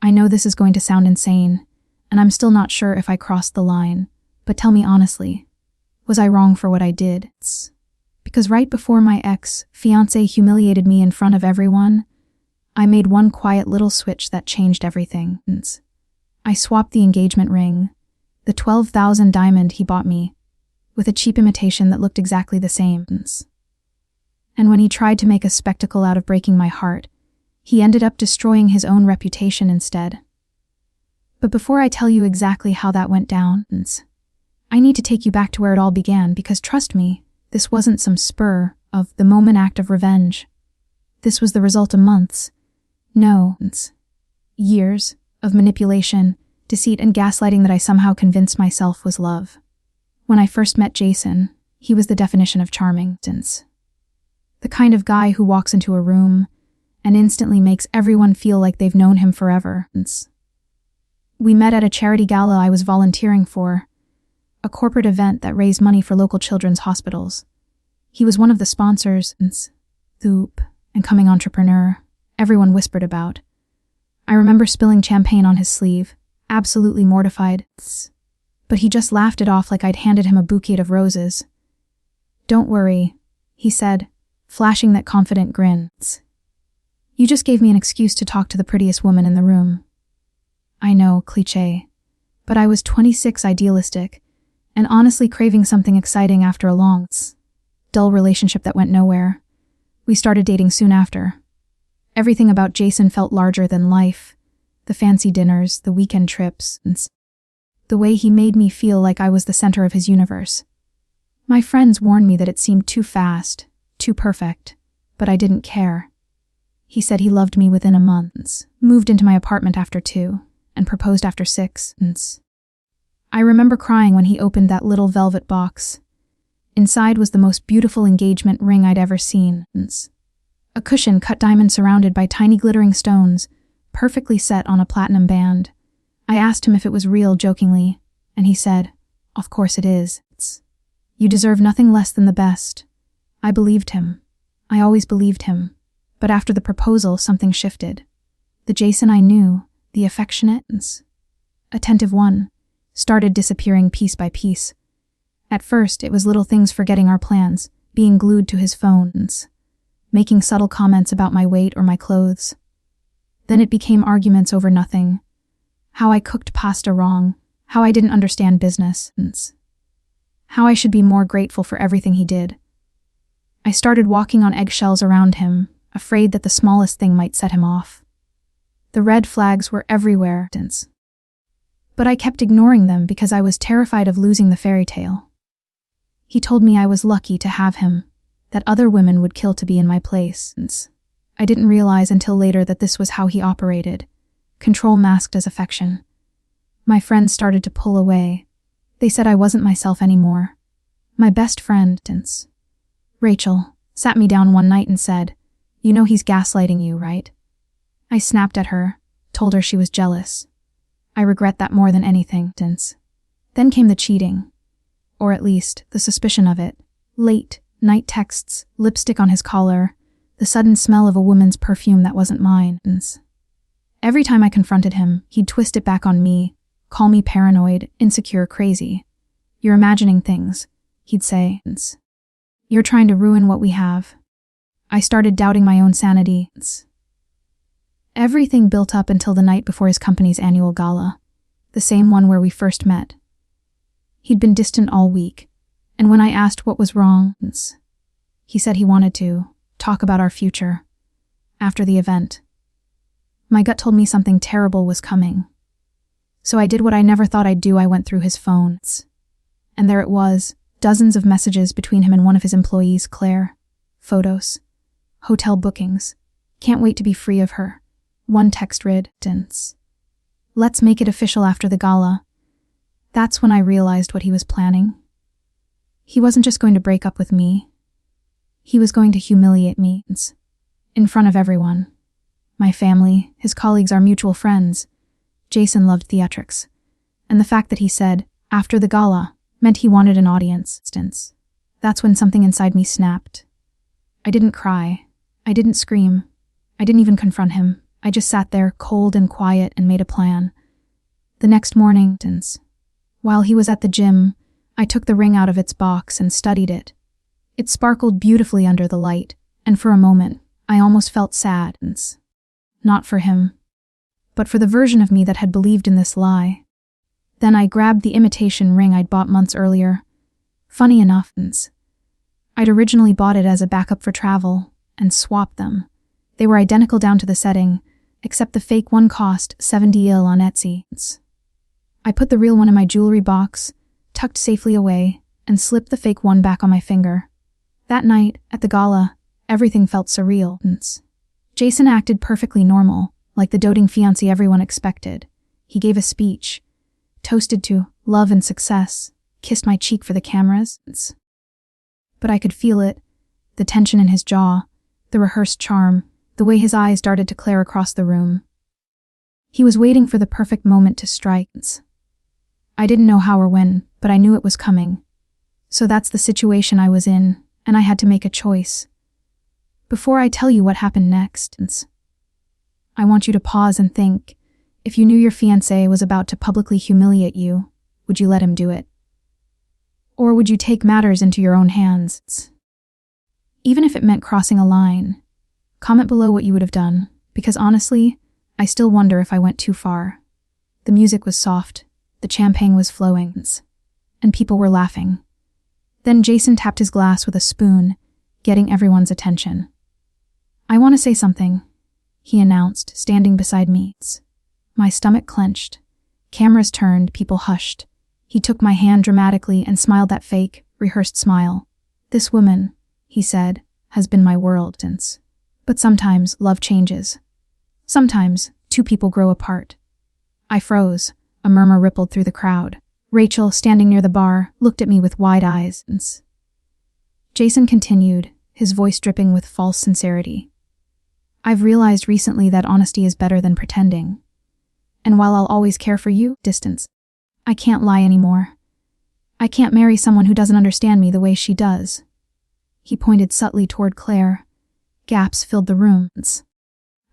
I know this is going to sound insane, and I'm still not sure if I crossed the line, but tell me honestly, was I wrong for what I did? Because right before my ex-fiancé humiliated me in front of everyone, I made one quiet little switch that changed everything. I swapped the engagement ring, the 12,000 diamond he bought me, with a cheap imitation that looked exactly the same. And when he tried to make a spectacle out of breaking my heart, he ended up destroying his own reputation instead. But before I tell you exactly how that went down, I need to take you back to where it all began, because trust me, this wasn't some spur of the moment act of revenge. This was the result of months, no, years of manipulation, deceit, and gaslighting that I somehow convinced myself was love. When I first met Jason, he was the definition of charming. The kind of guy who walks into a room and instantly makes everyone feel like they've known him forever. We met at a charity gala I was volunteering for, a corporate event that raised money for local children's hospitals. He was one of the sponsors, the incoming entrepreneur everyone whispered about. I remember spilling champagne on his sleeve, absolutely mortified, but he just laughed it off like I'd handed him a bouquet of roses. "Don't worry," he said, flashing that confident grin. "You just gave me an excuse to talk to the prettiest woman in the room." I know, cliché, but I was 26, idealistic, and honestly craving something exciting after a long, dull relationship that went nowhere. We started dating soon after. Everything about Jason felt larger than life. The fancy dinners, the weekend trips, the way he made me feel like I was the center of his universe. My friends warned me that it seemed too fast, too perfect, but I didn't care. He said he loved me within a month, moved into my apartment after 2, and proposed after 6. I remember crying when he opened that little velvet box. Inside was the most beautiful engagement ring I'd ever seen. A cushion cut diamond surrounded by tiny glittering stones, perfectly set on a platinum band. I asked him if it was real jokingly, and he said, "Of course it is. You deserve nothing less than the best." I believed him. I always believed him. But after the proposal, something shifted. The Jason I knew, the affectionate, attentive one, started disappearing piece by piece. At first, it was little things forgetting our plans, being glued to his phones, making subtle comments about my weight or my clothes. Then it became arguments over nothing. How I cooked pasta wrong, how I didn't understand business, how I should be more grateful for everything he did. I started walking on eggshells around him, afraid that the smallest thing might set him off. The red flags were everywhere, but I kept ignoring them because I was terrified of losing the fairy tale. He told me I was lucky to have him, that other women would kill to be in my place. I didn't realize until later that this was how he operated, control masked as affection. My friends started to pull away. They said I wasn't myself anymore. My best friend, Rachel, sat me down one night and said, "You know he's gaslighting you, right?" I snapped at her, told her she was jealous. I regret that more than anything. Then came the cheating, or at least the suspicion of it. Late night texts, lipstick on his collar, the sudden smell of a woman's perfume that wasn't mine. Every time I confronted him, he'd twist it back on me, call me paranoid, insecure, crazy. "You're imagining things," he'd say. "You're trying to ruin what we have." I started doubting my own sanity. Everything built up until the night before his company's annual gala, the same one where we first met. He'd been distant all week, and when I asked what was wrong, he said he wanted to talk about our future after the event. My gut told me something terrible was coming. So I did what I never thought I'd do. I went through his phone, and there it was, dozens of messages between him and one of his employees, Claire. Photos, hotel bookings, can't wait to be free of her. One text read, "Let's make it official after the gala." That's when I realized what he was planning. He wasn't just going to break up with me. He was going to humiliate me, in front of everyone. My family, his colleagues, our mutual friends. Jason loved theatrics, and the fact that he said, "after the gala," meant he wanted an audience. That's when something inside me snapped. I didn't cry. I didn't scream. I didn't even confront him. I just sat there, cold and quiet, and made a plan. The next morning, while he was at the gym, I took the ring out of its box and studied it. It sparkled beautifully under the light, and for a moment, I almost felt sad. Not for him, but for the version of me that had believed in this lie. Then I grabbed the imitation ring I'd bought months earlier. Funny enough, I'd originally bought it as a backup for travel, and swapped them. They were identical down to the setting, except the fake one cost $70 on Etsy. I put the real one in my jewelry box, tucked safely away, and slipped the fake one back on my finger. That night, at the gala, everything felt surreal. Jason acted perfectly normal, like the doting fiancé everyone expected. He gave a speech, toasted to love and success, kissed my cheek for the cameras. But I could feel it, the tension in his jaw, the rehearsed charm, the way his eyes darted to Claire across the room. He was waiting for the perfect moment to strike. I didn't know how or when, but I knew it was coming. So that's the situation I was in, and I had to make a choice. Before I tell you what happened next, I want you to pause and think, if you knew your fiancé was about to publicly humiliate you, would you let him do it? Or would you take matters into your own hands? Even if it meant crossing a line, comment below what you would have done, because honestly, I still wonder if I went too far. The music was soft, the champagne was flowing, and people were laughing. Then Jason tapped his glass with a spoon, getting everyone's attention. I want to say something, he announced, standing beside me. My stomach clenched. Cameras turned, people hushed. He took my hand dramatically and smiled that fake, rehearsed smile. This woman, he said, has been my world since. But sometimes love changes. Sometimes two people grow apart. I froze. A murmur rippled through the crowd. Rachel, standing near the bar, looked at me with wide eyes. Jason continued, his voice dripping with false sincerity. I've realized recently that honesty is better than pretending. And while I'll always care for you, distance. I can't lie anymore. I can't marry someone who doesn't understand me the way she does. He pointed subtly toward Claire. Gaps filled the room.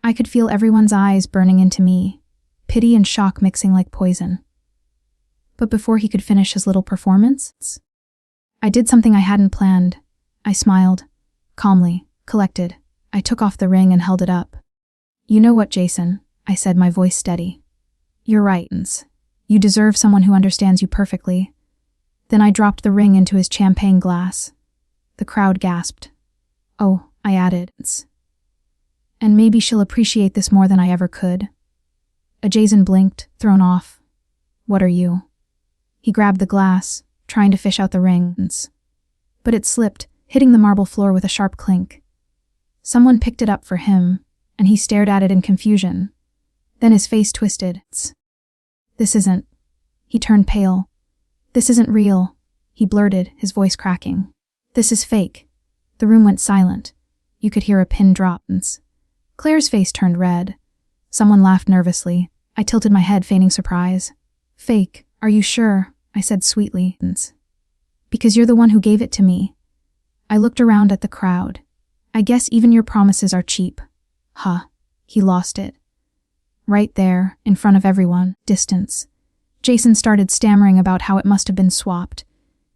I could feel everyone's eyes burning into me, pity and shock mixing like poison. But before he could finish his little performance, I did something I hadn't planned. I smiled, calmly, collected. I took off the ring and held it up. You know what, Jason, I said, my voice steady. You're right. You deserve someone who understands you perfectly. Then I dropped the ring into his champagne glass. The crowd gasped. Oh, I added. And maybe she'll appreciate this more than I ever could. Jason blinked, thrown off. What are you? He grabbed the glass, trying to fish out the ring. But it slipped, hitting the marble floor with a sharp clink. Someone picked it up for him, and he stared at it in confusion. Then his face twisted. This isn't. He turned pale. This isn't real, he blurted, his voice cracking. This is fake. The room went silent. You could hear a pin drop. Claire's face turned red. Someone laughed nervously. I tilted my head, feigning surprise. Fake, are you sure? I said sweetly. Because you're the one who gave it to me. I looked around at the crowd. I guess even your promises are cheap. Huh. He lost it. Right there, in front of everyone, distance. Jason started stammering about how it must have been swapped,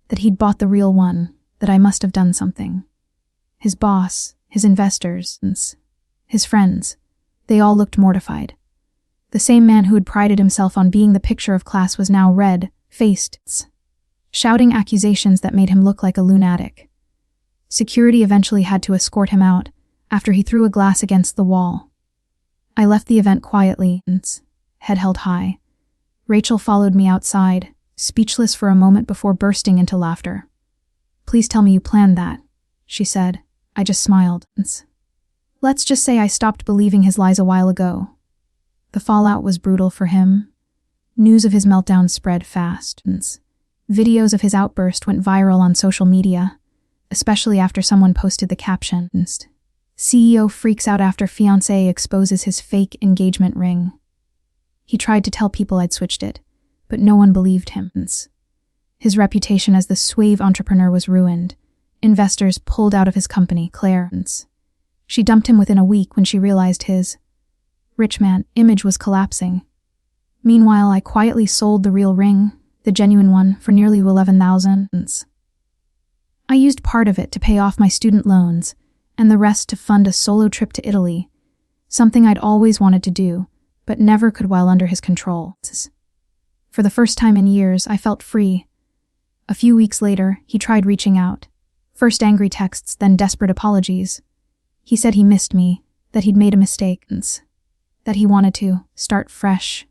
that he'd bought the real one, that I must have done something. His boss, his investors, his friends, they all looked mortified. The same man who had prided himself on being the picture of class was now red-faced, shouting accusations that made him look like a lunatic. Security eventually had to escort him out after he threw a glass against the wall. I left the event quietly, head held high. Rachel followed me outside, speechless for a moment before bursting into laughter. Please tell me you planned that, she said. I just smiled. Let's just say I stopped believing his lies a while ago. The fallout was brutal for him. News of his meltdown spread fast. Videos of his outburst went viral on social media, especially after someone posted the caption, CEO freaks out after fiancé exposes his fake engagement ring. He tried to tell people I'd switched it, but no one believed him. His reputation as the suave entrepreneur was ruined. Investors pulled out of his company, Claire. She dumped him within a week when she realized his rich man image was collapsing. Meanwhile, I quietly sold the real ring, the genuine one, for nearly 11,000. I used part of it to pay off my student loans, and the rest to fund a solo trip to Italy, something I'd always wanted to do, but never could while under his control. For the first time in years, I felt free. A few weeks later, he tried reaching out. First angry texts, then desperate apologies. He said he missed me, that he'd made a mistake, that he wanted to start fresh.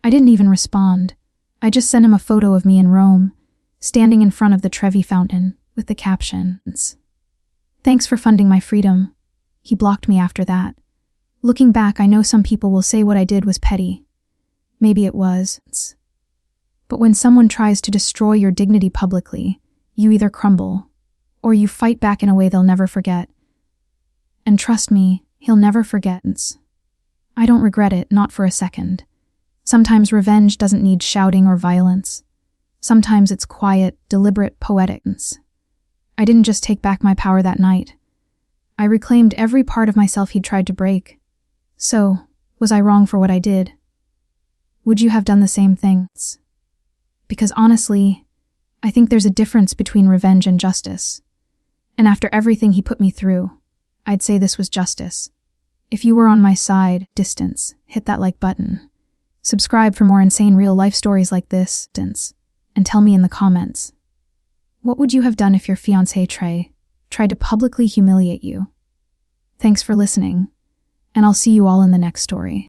I didn't even respond. I just sent him a photo of me in Rome, standing in front of the Trevi fountain, with the captions, "Thanks for funding my freedom." He blocked me after that. Looking back, I know some people will say what I did was petty. Maybe it was. But when someone tries to destroy your dignity publicly, you either crumble, or you fight back in a way they'll never forget. And trust me, he'll never forget. I don't regret it, not for a second. Sometimes revenge doesn't need shouting or violence. Sometimes it's quiet, deliberate, poetic. I didn't just take back my power that night. I reclaimed every part of myself he'd tried to break. So, was I wrong for what I did? Would you have done the same thing? Because honestly, I think there's a difference between revenge and justice. And after everything he put me through, I'd say this was justice. If you were on my side, distance, hit that like button. Subscribe for more insane real-life stories like this, and tell me in the comments. What would you have done if your fiancé tried to publicly humiliate you? Thanks for listening, and I'll see you all in the next story.